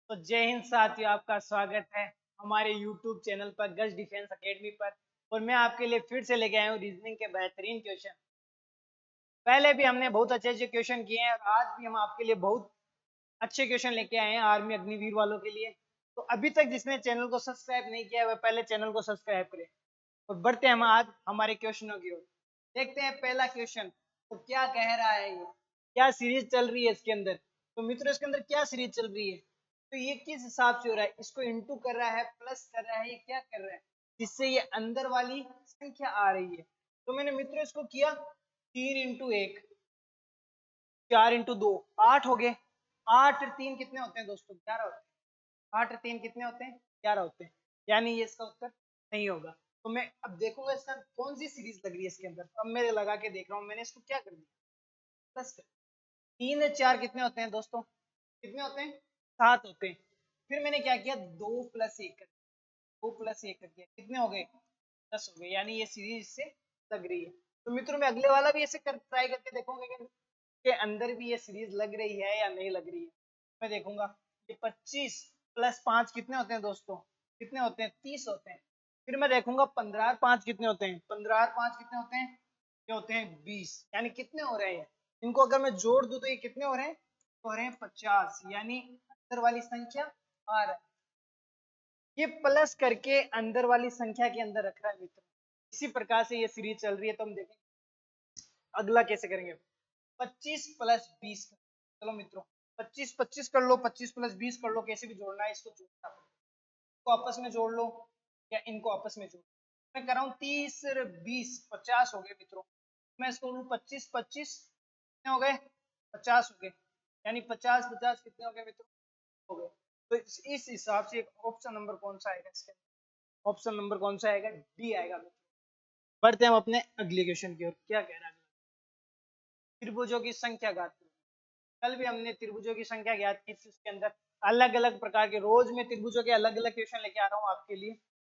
तो जय हिंद साथियों, आपका स्वागत है हमारे YouTube चैनल पर गज डिफेंस एकेडमी पर। और मैं आपके लिए फिर से लेके आया हूँ रीजनिंग के बेहतरीन क्वेश्चन। पहले भी हमने बहुत अच्छे अच्छे क्वेश्चन किए हैं और आज भी हम आपके लिए बहुत अच्छे क्वेश्चन लेके आए हैं आर्मी अग्निवीर वालों के लिए। तो अभी तक जिसने चैनल को सब्सक्राइब नहीं किया है वह पहले चैनल को सब्सक्राइब करें। और बढ़ते हैं हम आज हमारे क्वेश्चनों की ओर। देखते हैं पहला क्वेश्चन। तो क्या कह रहा है ये, क्या सीरीज चल रही है इसके अंदर। तो मित्रों इसके अंदर क्या सीरीज चल रही है, तो ये किस हिसाब से हो रहा है, इसको इंटू कर रहा है, प्लस कर रहा है, ये क्या कर रहा है जिससे ये अंदर वाली संख्या आ रही है। तो मैंने मित्रों इसको किया 3 इंटू 1, 4 इंटू 2, 8 हो गए। 8 और 3 कितने होते हैं दोस्तों, 11 होते हैं। 8 और 3 कितने होते हैं, 11 होते हैं। यानी ये इसका उत्तर नहीं होगा। तो मैं अब देखूंगा इसका कौन सी सीरीज लग रही है इसके अंदर। तो अब मैं लगा के देख रहा हूँ, मैंने इसको क्या कर दिया, प्लस 3 और 4 कितने होते हैं दोस्तों, कितने होते हैं, 7 होते हैं। फिर मैंने क्या किया, 2 + 1 कर, 2 + 1 कर दिया, कितने हो गए, 10 हो गए। यानी ये सीरीज इससे लग रही है। तो मित्रों मैं अगले वाला भी ऐसे ट्राई करके देखूंगा कि के अंदर भी ये सीरीज लग रही है या नहीं लग रही है। मैं देखूंगा कि 25 + 5 कितने होते हैं दोस्तों, कितने होते हैं, 30 होते हैं। फिर मैं देखूंगा 15 और 5 कितने होते हैं, 15 और 5 कितने होते हैं, ये होते हैं 20। यानी कितने हो रहे हैं, इनको अगर मैं जोड़ दूं तो ये कितने हो रहे हैं, तो हो रहे हैं 50। यानी अंदर वाली संख्या आ रहा है, ये प्लस करके अंदर वाली संख्या के अंदर रख रहा है मित्र। इसी प्रकार से ये सीरीज चल रही है। तो हम देखेंगे अगला कैसे करेंगे। 25 + 20, चलो मित्रों 25 कर लो, 25 + 20 कर लो, कैसे भी जोड़ना है इसको, जोड़ना इसको आपस में जोड़ लो या इनको आपस में जोड़। मैं कर रहा हूँ 30 और 20, 50 हो गए मित्रों। मैं इसको लूँ 25 कितने हो गए, 50 हो गए। यानी 50 कितने हो गए मित्रों, हो गए। तो इस हिसाब से ऑप्शन नंबर कौन सा आएगा इसके, ऑप्शन नंबर कौन सा आएगा, डी आएगा। बढ़ते हैं हम अपने अगले क्वेश्चन की ओर। क्या कह रहा है, त्रिभुजों की संख्या ज्ञात करो। कल भी हमने त्रिभुजों की संख्या ज्ञात की थी, उसके अंदर अलग अलग प्रकार के, रोज मैं त्रिभुजों के अलग अलग क्वेश्चन लेके आ रहा हूँ आपके लिए।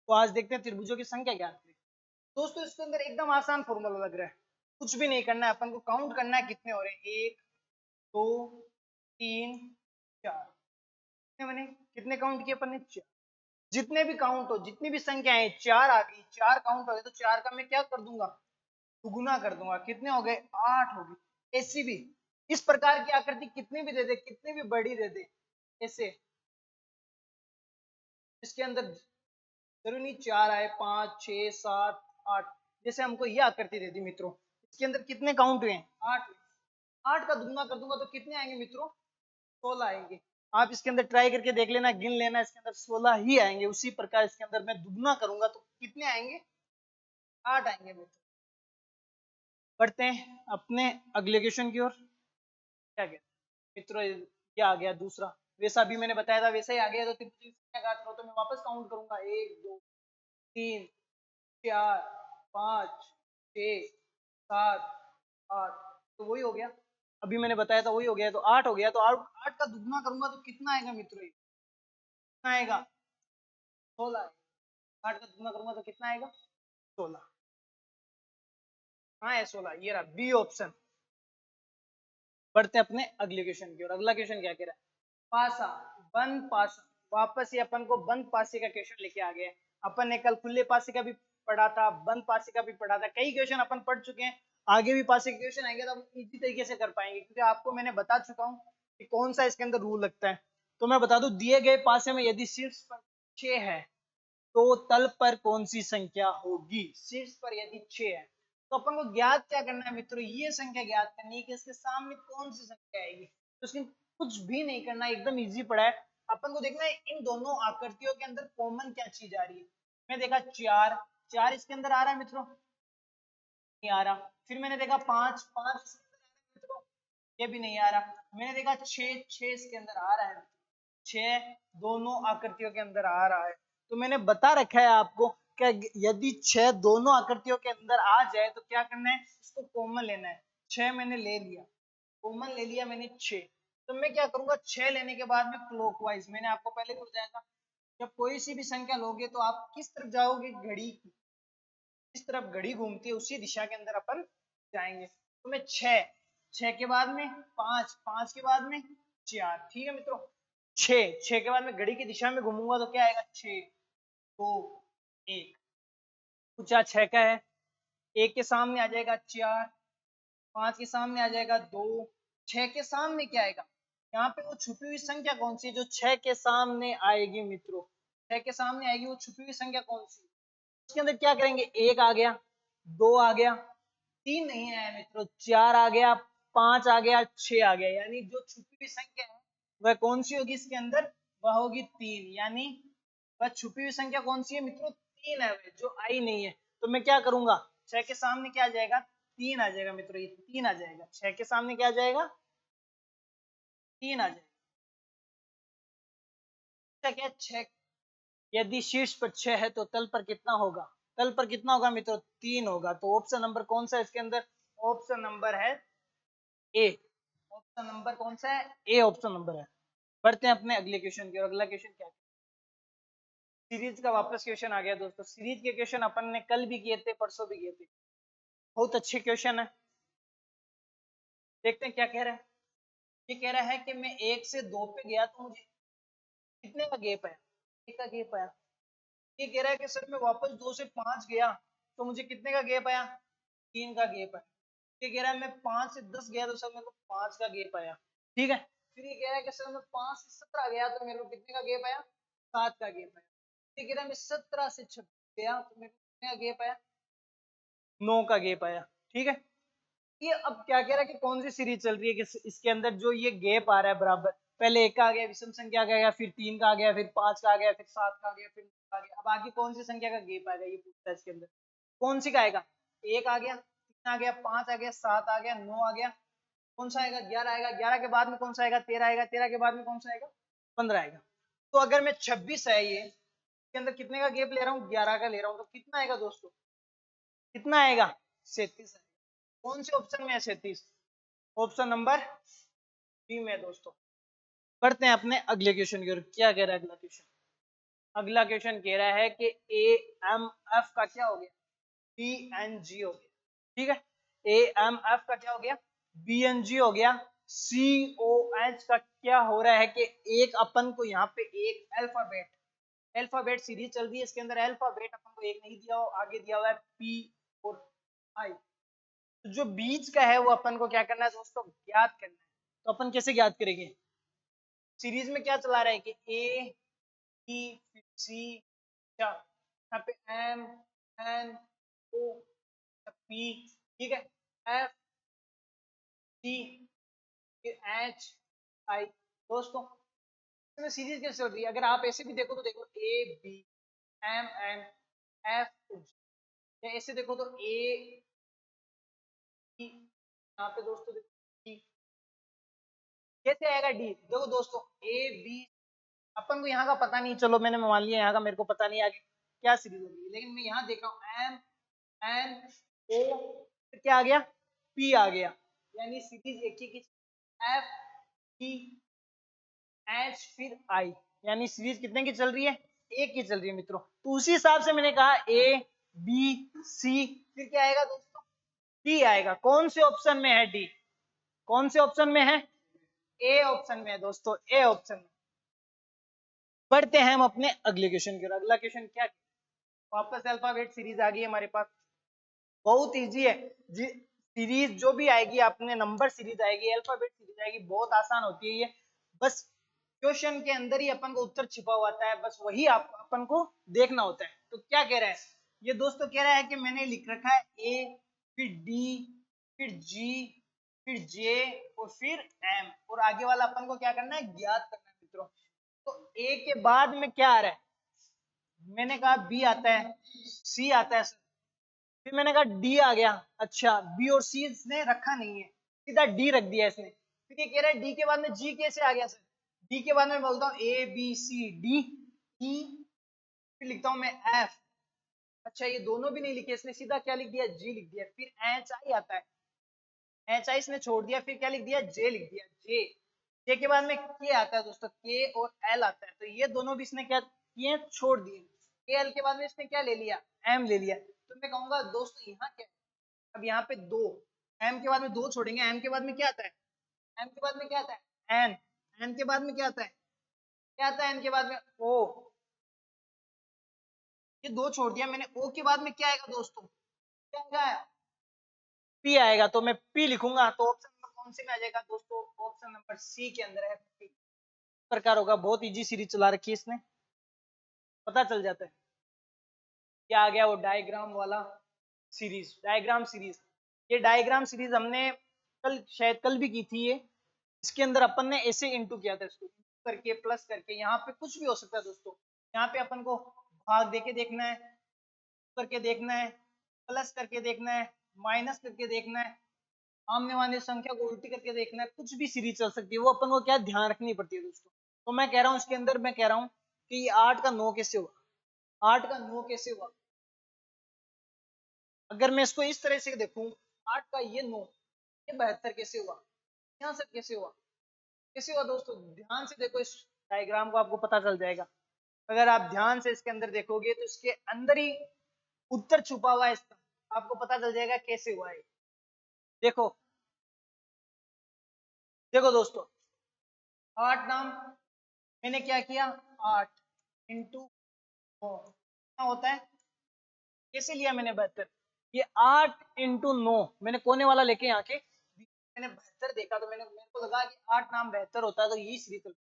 तो आज देखते हैं त्रिभुजों की संख्या ज्ञात करें। दोस्तों इसके अंदर एकदम आसान फॉर्मूला लग रहा है, कुछ भी नहीं करना है, अपन को काउंट करना है कितने हो रहे हैं, 1 2 3 4। कितने मैंने कितने काउंट किए अपन ने, 4। जितने भी काउंट हो, जितनी भी संख्या है, 4 आ गई, 4 काउंट हो गए, तो 4 का मैं क्या कर दूंगा, दुगुना कर दूंगा। कितने हो गए, 8 हो गए। ऐसी भी इस प्रकार की आकृति कितनी भी दे दे, कितनी भी बड़ी दे दे, ऐसे इसके अंदर जरूरी नहीं 4 आए, 5 6 7 8। जैसे हमको ये आकृति दे दी मित्रों, इसके अंदर कितने काउंट हुए, 8। 8 का दुगुना कर दूंगा तो कितने आएंगे मित्रों, 16 आएंगे। आप इसके अंदर ट्राई करके देख लेना, गिन लेना, इसके अंदर 16 ही आएंगे। उसी प्रकार इसके अंदर मैं दुगुना करूंगा तो कितने आएंगे, 8 आएंगे मित्रों। बढ़ते हैं अपने अगले क्वेश्चन की ओर। क्या कहते हैं मित्रों, क्या आ गया दूसरा, वैसा भी मैंने बताया था वैसा ही आ गया। तो त्रिभुज की संख्या ज्ञात करो, तो मैं वापस काउंट करूंगा, 1 2 3 4 5 6 7 8। तो वही हो गया, अभी मैंने बताया था वही हो गया। तो 8 हो गया। तो 8 का दुगना करूंगा तो कितना आएगा मित्रों, ये कितना आएगा, 16 आएगा। 8 का दुगना करूंगा तो कितना आएगा, 16। हाँ है 16, ये रहा बी ऑप्शन। बढ़ते अपने अगले क्वेश्चन की और अगला क्वेश्चन क्या कह रहा है, पासा बंद पासा। वापस ये अपन को बंद पासे का क्वेश्चन लेके आ गए। अपन ने कल खुले पासे का भी पढ़ा था, बंद पासे का भी पढ़ा था, कई क्वेश्चन अपन पढ़ चुके हैं। आगे भी पासे के क्वेश्चन आएंगे तो हम इजी तरीके से कर पाएंगे, क्योंकि आपको मैंने बता चुका हूँ कि कौन सा इसके अंदर रूल लगता है। तो मैं बता दूं, दिए गए पासे में यदि शीर्ष पर 6 है तो तल पर कौन सी संख्या होगी, शीर्ष पर यदि 6 है तो अपन को ज्ञात क्या करना है मित्रों, ये संख्या ज्ञात करनी है कि इसके सामने कौन सी संख्या आएगी। तो इसमें कुछ भी नहीं करना है, एकदम इजी पड़ा है। अपन को देखना है इन दोनों आकृतियों के अंदर कॉमन क्या चीज आ रही है। मैं देखा 4, 4 इसके अंदर आ रहा है मित्रों, नहीं आ रहा। फिर मैंने देखा 5, 5 इसके अंदर आ रहा है मित्रों, ये भी नहीं आ रहा। मैंने देखा 6, 6 इसके अंदर आ रहा है, 6 दोनों आकृतियों के अंदर आ रहा है। तो मैंने बता रखा है आपको कि यदि 6 दोनों आकृतियों के अंदर आ जाए तो क्या करना है, इसको कॉमन लेना है। 6 मैंने ले लिया, कॉमन ले लिया मैंने 6। तो मैं क्या करूंगा, 6 लेने के बाद में क्लॉकवाइज, मैंने आपको पहले भी बताया था, जब कोई सी भी संख्या लोगे तो आप किस तरफ जाओगे, घड़ी की इस तरफ घड़ी घूमती है उसी दिशा के अंदर अपन जाएंगे। तो मैं 6, 6 के बाद में 5, 5 के बाद में 4। ठीक है मित्रों, छह के बाद में घड़ी की दिशा में घूमूंगा तो क्या आएगा 6 2 1। पूछा 6 का है, 1 के सामने आ जाएगा 4, 5 के सामने आ जाएगा 2, 6 के सामने क्या आएगा, यहाँ पे वो छुपी हुई संख्या कौन सी है जो 6 के सामने आएगी मित्रों, 6 के सामने आएगी वो छुपी हुई संख्या कौन सी, उसके अंदर क्या करेंगे, 1 आ गया, 2 आ गया, 3 नहीं है मित्रों, 4 आ गया, 5 आ गया, 6 आ गया, यानी जो छुपी हुई संख्या है वह कौन सी होगी इसके अंदर, वह होगी 3, यानी वह छुपी हुई संख्या कौन सी है मित्रों, 3 है वह, जो आई नहीं है। तो मैं क्या करूंगा, 6 के सामने क्या आ जाएगा, 3 आ जाएगा मित्रों, ये 3 आ जाएगा, 6 के सामने क्या आ जाएगा, 3 आ जाएगा। क्या 6, यदि शीर्ष पर 6 है तो तल पर कितना होगा, तल पर कितना होगा मित्रों, 3 होगा। तो ऑप्शन नंबर कौन सा है इसके अंदर, ऑप्शन नंबर है ए, ऑप्शन नंबर कौन सा है, ए ऑप्शन नंबर है। बढ़ते हैं अपने अगले क्वेश्चन की, और अगला क्वेश्चन क्या है, सीरीज का वापस क्वेश्चन आ गया दोस्तों। सीरीज के क्वेश्चन अपन ने कल भी किए थे, परसों भी किए थे, बहुत अच्छे क्वेश्चन है। देखते हैं क्या कह रहा है, ये कह रहा है कि मैं 1 से 2 पे गया तो मुझे कितने का गैप आया, 1 का गैप आया। ये कह रहा है कि सर मैं वापस 2 से 5 गया तो मुझे कितने का गैप आया, 3 का गैप आया। ये कह रहा है मैं 5 से 10 गया तो सर मेरे को 5 का गैप आया, ठीक है। फिर ये कह रहा है कि सर मैं 5 से 17 गया तो मेरे को कितने का गैप आया, 7 का गैप आया। ये कह रहा है मैं 17 से 26 गया तो मेरे को कितने का गैप आया, 9 का गैप आया, ठीक है। ये अब क्या कह रहा है कि कौन सी सीरीज चल रही है कि इसके अंदर जो ये गैप आ रहा है बराबर, पहले 1 का आ गया, विषम संख्या का आ गया, फिर 3 का आ गया, फिर 5 का आ गया, फिर 7 का आ गया, फिर 9 का आ गया। अब आगे कौन सी संख्या का गैप आएगा ये पूछता है इसके अंदर, कौन सी का आएगा, 1 आ गया, 3 आ गया, 5 आ गया, 7 आ गया, 9 आ गया, कौन सा आएगा, 11 आएगा, 11 के बाद में कौन सा आएगा, 13 आएगा, 13 के बाद में कौन सा आएगा, 15 आएगा। तो अगर मैं 26 है ये, इसके अंदर कितने का गैप ले रहा हूँ, 11 का ले रहा हूँ, तो कितना आएगा दोस्तों, कितना आएगा, 37 आएगा। कौन से ऑप्शन में है 37, ऑप्शन नंबर बी में दोस्तों। पढ़ते हैं अपने अगले क्वेश्चन की ओर, क्या कह रहा है अगला क्वेश्चन, अगला क्वेश्चन कह रहा है कि ए एम एफ का क्या हो गया, बी एन जी हो गया, ठीक है। ए एम एफ का क्या हो गया, बी एन जी हो गया। सी ओ एच का क्या हो रहा है कि एक अपन को यहाँ पे एक अल्फाबेट, अल्फाबेट सीरीज चल रही है, इसके अंदर अल्फाबेट अपन को एक नहीं दिया हो, आगे दिया हुआ है पी और आई। तो जो बीच का है वो अपन को क्या करना है दोस्तों, ज्ञात करना है। तो अपन कैसे ज्ञात करेंगे, सीरीज में क्या चला रहा है कि ए बी सी, यहाँ पे एम एन ओ पी, ठीक है, एफ सी, एच आई। दोस्तों इसमें सीरीज कैसे चल रही है, अगर आप ऐसे भी देखो तो देखो A B M N F, या ऐसे देखो तो ए यहाँ पे दोस्तों देखो D, कैसे आएगा डी, देखो दोस्तों ए बी, अपन को यहाँ का पता नहीं, चलो मैंने मान लिया यहाँ का मेरे को पता नहीं आगे क्या सीरीज होगी, लेकिन मैं यहाँ देख रहा हूँ एम एन ओ, फिर क्या आ गया, पी आ गया, यानी सीरीज एक ही की, एफ ई एच फिर आई, यानी सीरीज कितने की चल रही है, एक की चल रही है मित्रों। तो उसी हिसाब से मैंने कहा ए बी सी, फिर क्या आएगा दोस्तों, डी आएगा। कौन से ऑप्शन में है डी, कौन से ऑप्शन में है, ए ऑप्शन में है दोस्तों, ए ऑप्शन में। बढ़ते हैं हम अपने अगले क्वेश्चन की, अगला क्वेश्चन क्या, वापस अल्फाबेट सीरीज आ गई हमारे पास, बहुत इजी है जी। सीरीज जो भी आएगी आपने, नंबर सीरीज आएगी, अल्फाबेट सीरीज आएगी, बहुत आसान होती है ये। बस क्वेश्चन के अंदर ही अपन को उत्तर छिपा हुआ आता है, बस वही आप अपन को देखना होता है। तो क्या कह रहा है ये दोस्तों, कह रहा है कि मैंने लिख रखा है ए, फिर डी, फिर जी, फिर जे और फिर एम, और आगे वाला अपन को क्या करना है, ज्ञात करना है मित्रों। तो ए के बाद में क्या आ रहा है, मैंने कहा बी आता है, सी आता है, फिर मैंने कहा डी आ गया, अच्छा बी और सी इसने रखा नहीं है, सीधा डी रख दिया इसने। फिर ये कह रहा है डी के बाद में जी कैसे आ गया सर, डी के बाद में बोलता हूँ A B C D E, फिर लिखता हूँ मैं एफ, अच्छा ये दोनों भी नहीं लिखे इसने, सीधा क्या लिख दिया, जी लिख दिया। फिर एच आई आता है, एच आई इसने छोड़ दिया, फिर क्या लिख दिया, जे लिख दिया, जे, जे के बाद में के आता है दोस्तों, के और एल आता है, तो ये दोनों भी इसने क्या किए, छोड़ दिए। के एल के बाद में इसने क्या ले लिया, एम ले लिया। तो मैं कहूंगा दोस्तों यहाँ क्या, अब यहाँ पे दो, एम के बाद में दो छोड़ेंगे, एम के बाद में क्या आता है, एम के बाद में क्या आता है, एन, एन के बाद में क्या आता है, क्या आता है n के बाद में O, ये 2 छोड़ दिया मैंने, O के बाद में क्या आएगा दोस्तों, क्या आएगा, P आएगा, तो मैं P लिखूंगा, तो ऑप्शन नंबर कौन से में आ जाएगा दोस्तों, ऑप्शन नंबर सी के अंदर है P। प्रकार होगा, बहुत इजी सीरीज चला रखी है इसने, पता चल जाता है क्या आ गया वो डायग्राम वाला सीरीज, डायग्राम सीरीज। ये डायग्राम सीरीज हमने कल शायद कल भी की थी, ये इसके अंदर अपन ने ऐसे इंटू किया था, इसको करके प्लस करके, यहाँ पे कुछ भी हो सकता है दोस्तों, यहाँ पे अपन को भाग देके देखना है, करके देखना है, प्लस करके देखना है, माइनस करके देखना है, आमने वाले संख्या को उल्टी करके देखना है, कुछ भी सीरीज चल सकती है, वो अपन को क्या ध्यान रखनी पड़ती है दोस्तों। तो मैं कह रहा हूँ इसके अंदर, मैं कह रहा हूँ कि ये 8 का 9 कैसे हुआ, 8 का 9 कैसे हुआ, अगर मैं इसको इस तरह से देखूं, 8 का ये 9, ये 72 कैसे हुआ, 66 कैसे हुआ, कैसे हुआ दोस्तों, ध्यान से देखो इस डायग्राम को, आपको पता चल जाएगा। अगर आप ध्यान से इसके अंदर देखोगे तो इसके अंदर ही उत्तर छुपा हुआ है इसका, आपको पता चल जाएगा कैसे हुआ है। देखो देखो दोस्तों, 8 नाम मैंने क्या किया, 8 इंटू 9 कितना होता है, कैसे लिया मैंने 72, ये 8 इंटू 9 मैंने कोने वाला लेके यहाँ के मैंने 72 देखा, तो मेरे को लगा कि 8 नाम 72 होता है, तो ये सीरीज।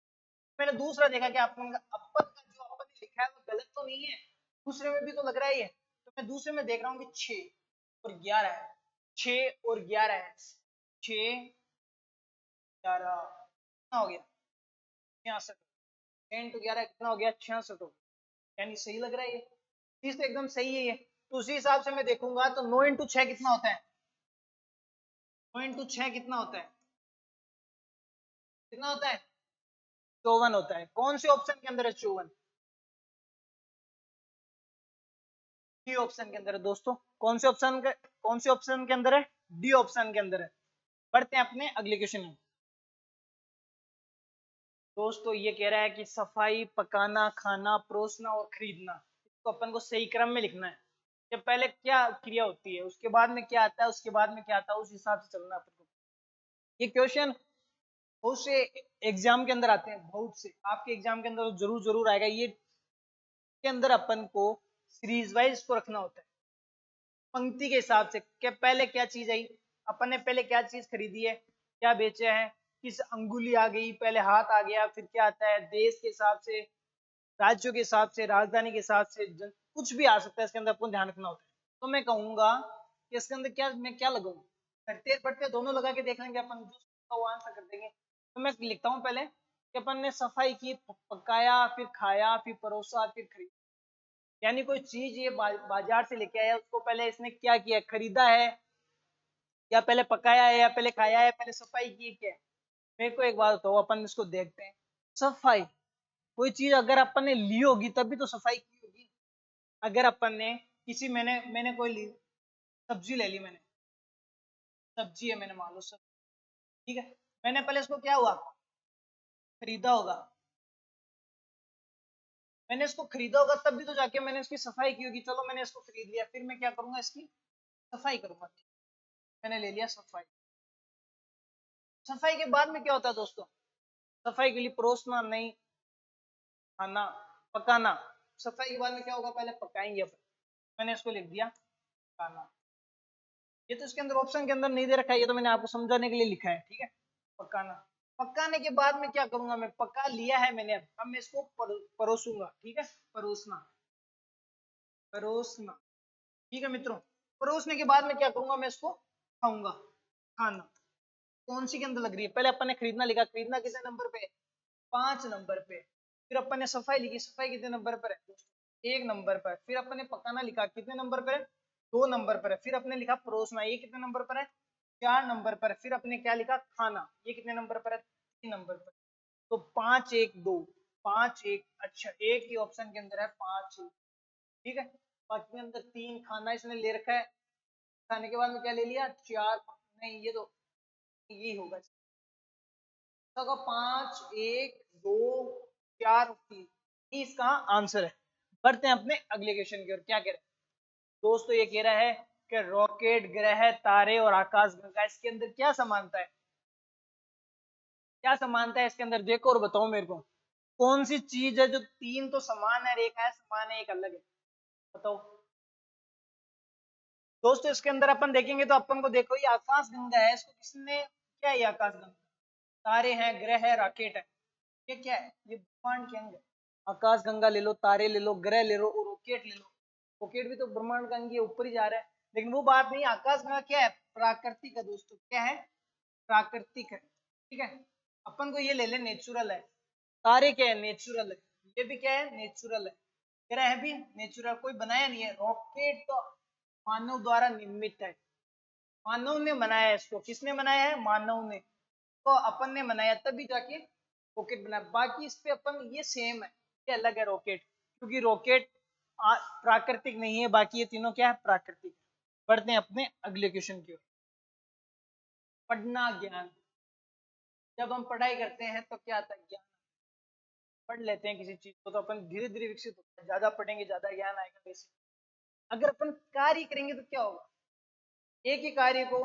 मैंने दूसरा देखा कि अपन का जो अपन ने लिखा है वो गलत तो नहीं है, दूसरे में भी तो लग रहा है ये, तो मैं दूसरे में देख रहा हूँ कि 6 और 11 है, 6 और 11 है, 6 11 कितना हो गया, 66, 10 to 11 कितना हो गया, 66 हो, यानी सही लग रहा है ये चीज, तो एकदम सही है ये। तो उसी हिसाब से मैं देखूंगा, तो 9 इंटू 6 कितना होता है, 9 इंटू 6 कितना होता है, कितना होता है, 54 होता है। कौन से ऑप्शन के अंदर है 54, डी ऑप्शन के अंदर है दोस्तों। कौन से ऑप्शन के अंदर है, डी ऑप्शन के अंदर है। बढ़ते हैं अपने अगले क्वेश्चन में दोस्तों, ये कह रहा है कि सफाई, पकाना, खाना, परोसना और खरीदना, इसको अपन को सही क्रम में लिखना है, कि पहले क्या क्रिया होती है, उसके बाद में क्या आता है, उसके बाद में क्या आता है, उस हिसाब से चलना अपन को। ये क्वेश्चन बहुत से एग्जाम के अंदर आते हैं, बहुत से आपके एग्जाम के अंदर जरूर जरूर आएगा ये, के अंदर अपन को सीरीज वाइज को रखना होता है, पंक्ति के हिसाब से, कि पहले क्या चीज आई, अपन ने पहले क्या चीज खरीदी है, क्या बेचा है, किस अंगुली आ गई, पहले हाथ आ गया, फिर क्या आता है, देश के हिसाब से, राज्यों के हिसाब से, राजधानी के हिसाब से, कुछ भी आ सकता है, इसके अंदर अपन ध्यान रखना होता है। तो मैं कहूंगा कि इसके अंदर क्या, मैं क्या लगाऊं, घटते बढ़ते दोनों लगा के देख लेंगे अपन, जो वो आंसर कर देंगे। तो मैं लिखता हूँ पहले कि अपन ने सफाई की, पकाया, फिर खाया, फिर परोसा, फिर खरीदा, यानी कोई चीज ये बाजार से लेके आया, उसको पहले इसने क्या किया, खरीदा है, या पहले पकाया है, या पहले खाया है, पहले सफाई की है, क्या है। मेरे को एक बात बताओ, अपन इसको देखते हैं, सफाई, कोई चीज अगर अपन ने ली होगी तभी तो सफाई की होगी। अगर अपन ने किसी, मैंने मैंने कोई ली, सब्जी ले ली मैंने, सब्जी है मैंने, मान लो सब्जी, ठीक है, मैंने पहले इसको क्या हुआ, खरीदा होगा, मैंने इसको खरीदा होगा तब भी तो जाके मैंने इसकी सफाई की होगी। चलो मैंने इसको खरीद लिया, फिर मैं क्या करूंगा, इसकी सफाई करूंगा, मैंने ले लिया सफाई। सफाई के बाद में क्या होता है दोस्तों, सफाई के लिए परोसना नहीं, खाना, पकाना, सफाई के बाद में क्या होगा, पहले पकाएंगे अपन, मैंने इसको लिख दिया खाना। ये तो इसके अंदर ऑप्शन के अंदर नहीं दे रखा है, ये तो मैंने आपको समझाने के लिए लिखा है, ठीक है, पकाना। पकाने के बाद में क्या करूंगा, मैं पका लिया है मैंने, अब मैं इसको परोसूंगा, ठीक है, परोसना, परोसना, ठीक है मित्रों। परोसने के बाद में क्या करूंगा, मैं इसको खाऊंगा, खाना। कौन सी के अंदर लग रही है, पहले अपन ने खरीदना लिखा, खरीदना कितने नंबर पे, 5 नंबर पे। फिर अपन ने सफाई लिखी, सफाई कितने नंबर पर है, 1 नंबर पर। फिर अपन ने पकाना लिखा, कितने नंबर पर है, 2 नंबर पर है। फिर अपने लिखा परोसना, ये कितने नंबर पर है, 4 नंबर पर। फिर अपने क्या लिखा, खाना, ये कितने नंबर पर है, 3 नंबर पर। तो 5 1 2, 5 1, अच्छा एक ही ऑप्शन के अंदर है 5 1, ठीक है। बाकी के अंदर 3, खाना इसने ले रखा है, खाने के बाद में क्या ले लिया, 4, नहीं ये तो यही होगा, तो 5 1 2 4 3, इसका आंसर है। बढ़ते हैं अपने अगले क्वेश्चन की ओर, क्या कह रहे हैं दोस्तों, ये कह रहा है कि रॉकेट, ग्रह, तारे और आकाशगंगा, इसके अंदर क्या समानता है, क्या समानता है इसके अंदर, देखो और बताओ मेरे को, कौन सी चीज है जो तीन तो समान है, रेखा है समान है, एक अलग है, बताओ दोस्तों। इसके अंदर अपन देखेंगे तो अपन को देखो ये आकाश गंगा है, इसको किसने, क्या है ये आकाश गंगा, तारे हैं, ग्रह है, रॉकेट है, ये क्या है, ये ब्रह्मांड के अंग है। आकाश गंगा ले लो, तारे ले लो, ग्रह ले लो और रॉकेट ले लो। रॉकेट भी तो ब्रह्मांड का अंग ही है, ऊपर ही जा रहा है, लेकिन वो बात नहीं। आकाश गंगा क्या है, प्राकृतिक है दोस्तों, क्या है, प्राकृतिक है, ठीक है। अपन को ये ले ले नेचुरल है, तारे क्या है, नेचुरल है, ये भी क्या है, नेचुरल है, ग्रह भी नेचुरल, कोई बनाया नहीं है। रॉकेट तो मानव द्वारा निर्मित है, मानव ने बनाया है इसको, किसने बनाया है, मानव ने, तो अपन ने बनाया तभी जाके रॉकेट बना। बाकी इस पे अपन ये सेम है, ये अलग है रॉकेट, क्योंकि रॉकेट प्राकृतिक नहीं है, बाकी ये तीनों क्या है, प्राकृतिक। बढ़ते हैं अपने अगले क्वेश्चन की ओर। पढ़ना ज्ञान, जब हम पढ़ाई करते हैं तो क्या आता है, ज्ञान। पढ़ लेते हैं किसी चीज को तो अपन धीरे धीरे विकसित होते हैं, ज्यादा पढ़ेंगे ज्यादा ज्ञान आएगा वैसे। अगर अपन कार्य करेंगे तो क्या होगा, एक ही कार्य को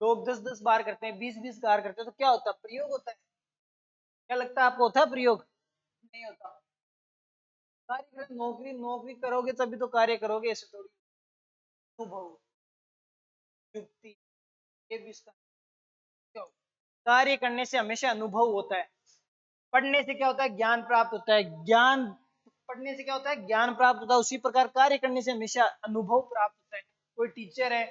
लोग 10-10 बार करते हैं, 20-20 बार करते हैं, तो क्या होता है, प्रयोग होता है। क्या लगता है आपको, होता है प्रयोग, नहीं होता। कार्य नौकरी नौकरी करोगे तभी तो कार्य करोगे, ऐसे थोड़ी। अनुभव, युक्ति, ये भी इसका क्या होगा? कार्य करने से हमेशा अनुभव होता है, पढ़ने से क्या होता है, ज्ञान प्राप्त होता है, ज्ञान, पढ़ने से क्या होता है, ज्ञान प्राप्त होता है, उसी प्रकार कार्य करने से हमेशा अनुभव प्राप्त होता है। कोई टीचर है,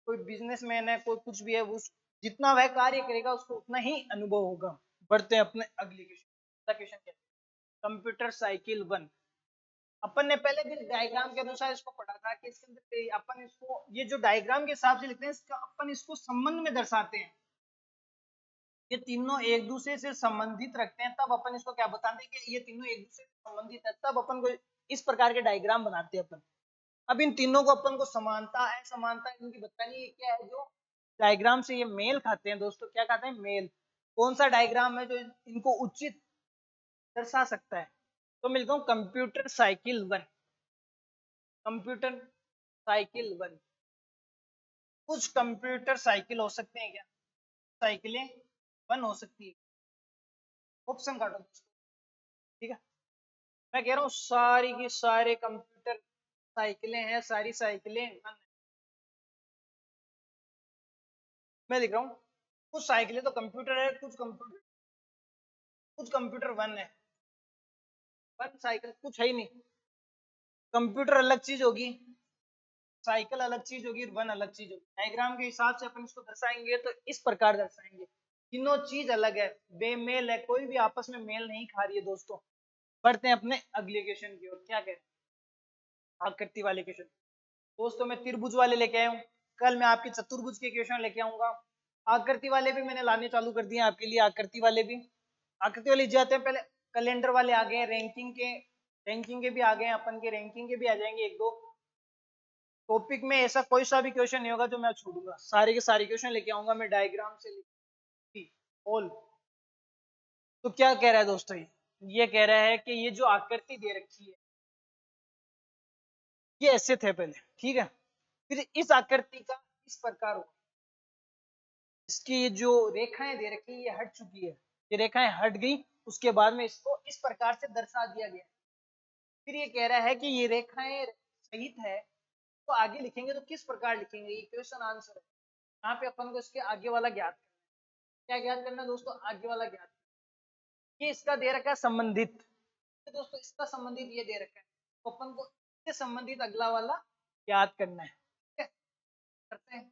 कोई बिजनेसमैन है, कोई कुछ भी है, उस जितना वह कार्य करेगा उसको उतना ही अनुभव होगा। बढ़ते हैं अपने अगले क्वेश्चन। क्वेश्चन क्या है, कंप्यूटर साइकिल 1। अपन ने पहले भी डायग्राम के अनुसार इसको पढ़ा था कि इसके अंदर अपन इसको, ये जो डायग्राम के हिसाब से लिखते हैं, इसका अपन इसको संबंध में दर्शाते हैं, ये तीनों एक दूसरे से संबंधित रखते हैं, तब अपन इसको क्या बताते हैं कि ये तीनों एक दूसरे से संबंधित है, तब अपन को इस प्रकार के डायग्राम बनाते हैं अपन। अब इन तीनों को अपन को समानता असमानता इनकी बतानी है, क्या है जो डायग्राम से ये मेल खाते हैं दोस्तों, क्या खाते हैं, मेल। कौन सा डायग्राम है जो इनको उचित दर्शा सकता है, तो मिलता हूँ कंप्यूटर साइकिल 1। कंप्यूटर साइकिल 1, कुछ कंप्यूटर साइकिल हो सकते हैं क्या, साइकिलें 1 हो सकती है, ऑप्शन काटो दोस्तों, ठीक है। मैं कह रहा हूँ सारी की सारे कंप्यूटर साइकिलें हैं, सारी साइकिलें 1 है। मैं लिख रहा हूँ कुछ साइकिलें तो कंप्यूटर है, कुछ कंप्यूटर 1 है, 1 साइकिल कुछ है ही नहीं। कंप्यूटर अलग चीज होगी, साइकिल अलग चीज होगी, 1 अलग चीज होगी। डायग्राम के हिसाब से अपन इसको दर्शाएंगे तो इस प्रकार दर्शाएंगे, तीनों चीज अलग है, बेमेल है, कोई भी आपस में मेल नहीं खा रही है दोस्तों। बढ़ते हैं अपने अगले क्वेश्चन की ओर, क्या कह रहे हैं, आकृति वाले क्वेश्चन। दोस्तों मैं त्रिभुज वाले लेके आया हूँ, कल मैं आपके चतुर्भुज के क्वेश्चन लेके आऊंगा। आकृति वाले भी मैंने लाने चालू कर दिए आपके लिए, आकृति वाले भी, आकृति वाले जाते हैं पहले। कैलेंडर वाले आ गए, रैंकिंग के भी आ गए, अपन के रैंकिंग के भी आ जाएंगे एक दो। टॉपिक में ऐसा कोई सा भी क्वेश्चन नहीं होगा जो मैं छोड़ूंगा, सारे के सारे क्वेश्चन लेके आऊंगा मैं डायग्राम से लेके ऑल। तो क्या कह रहा है दोस्तों, ये कह रहा है कि ये जो आकृति दे रखी है, ये ऐसे थे पहले, ठीक है, फिर इस आकृति का इस प्रकार हो, इसकी ये जो रेखाएं दे रखी है ये हट चुकी है, ये रेखाएं हट गई, उसके बाद में इसको इस प्रकार से दर्शा दिया गया। फिर ये कह रहा है कि ये रेखाएं सहित है, तो आगे लिखेंगे तो किस प्रकार लिखेंगे, ये क्वेश्चन आंसर है। यहाँ पे अपन को इसके आगे वाला ज्ञात करना है। क्या ज्ञात करना है दोस्तों, आगे वाला ज्ञात। ये इसका दे रखा है संबंधित, तो दोस्तों इसका संबंधित ये दे रखा है, तो अपन को इससे संबंधित अगला वाला ज्ञात करना है, ठीक है। करते हैं,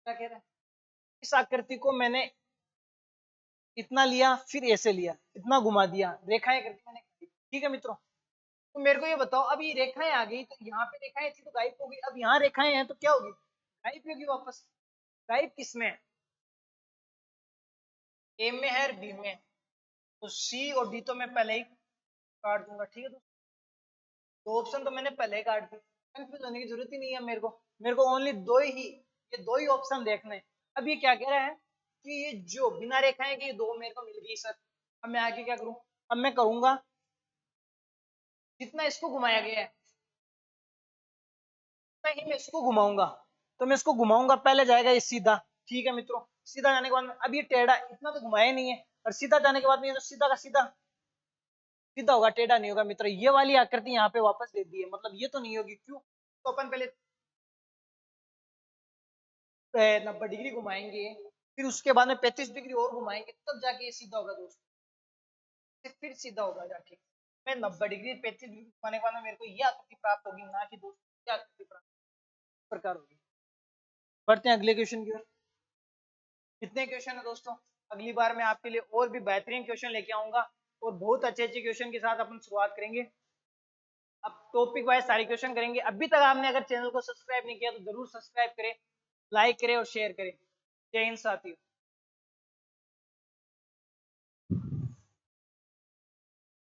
क्या कह रहा है, इस आकृति को मैंने इतना लिया, फिर ऐसे लिया, इतना घुमा दिया, रेखाएं करके मैंने, ठीक है मित्रों। तो मेरे को ये बताओ, अब ये रेखाएं आ गई, तो यहाँ पे रेखाएं थी तो गायब हो गई, अब यहाँ रेखाएं हैं तो क्या होगी, गायब होगी वापस। गायब किसमें है, ए में है और बी में है, तो सी और डी तो मैं पहले ही काट दूंगा, ठीक है। तो ऑप्शन तो मैंने पहले ही काट दी, कंफ्यूज होने की जरूरत ही नहीं है मेरे को ओनली ये दो ही ऑप्शन देखने हैं। अब ये क्या कह रहा है कि ये जो बिना रेखाएं की दो मेरे को मिल गई सर, अब मैं आगे क्या करूं, अब मैं करूंगा जितना इसको घुमाया गया है उतना ही मैं इसको घुमाऊंगा, तो मैं इसको घुमाऊंगा, पहले जाएगा ये सीधा, ठीक है मित्रों। सीधा जाने के बाद अब ये टेढ़ा, इतना तो घुमाया नहीं है, और सीधा जाने के बाद में ये तो सीधा का सीधा, सीधा होगा, टेढ़ा नहीं होगा मित्र। ये वाली आकृति यहाँ पे वापस दे दी है, मतलब ये तो नहीं होगी, क्यों? तो अपन पहले 90 डिग्री घुमाएंगे, फिर उसके बाद में 35 डिग्री और घुमाएंगे, तब जाके ये सीधा होगा दोस्तों, फिर सीधा होगा जाके। मैं 90 डिग्री 35 डिग्री घुमाने के बाद में मेरे को ये आकृति प्राप्त होगी, ना कि दोस्तों क्या आकृति प्राप्त प्रकार होगी। बढ़ते हैं अगले क्वेश्चन की ओर। कितने क्वेश्चन है दोस्तों? अगली बार मैं आपके लिए और भी बेहतरीन क्वेश्चन लेके आऊंगा और बहुत अच्छे अच्छे क्वेश्चन के साथ अपन शुरुआत करेंगे। अब टॉपिक वाइज सारे क्वेश्चन करेंगे। अभी तक आपने अगर चैनल को सब्सक्राइब नहीं किया तो जरूर सब्सक्राइब करें, लाइक करें और शेयर करें। जय हिंद साथियों।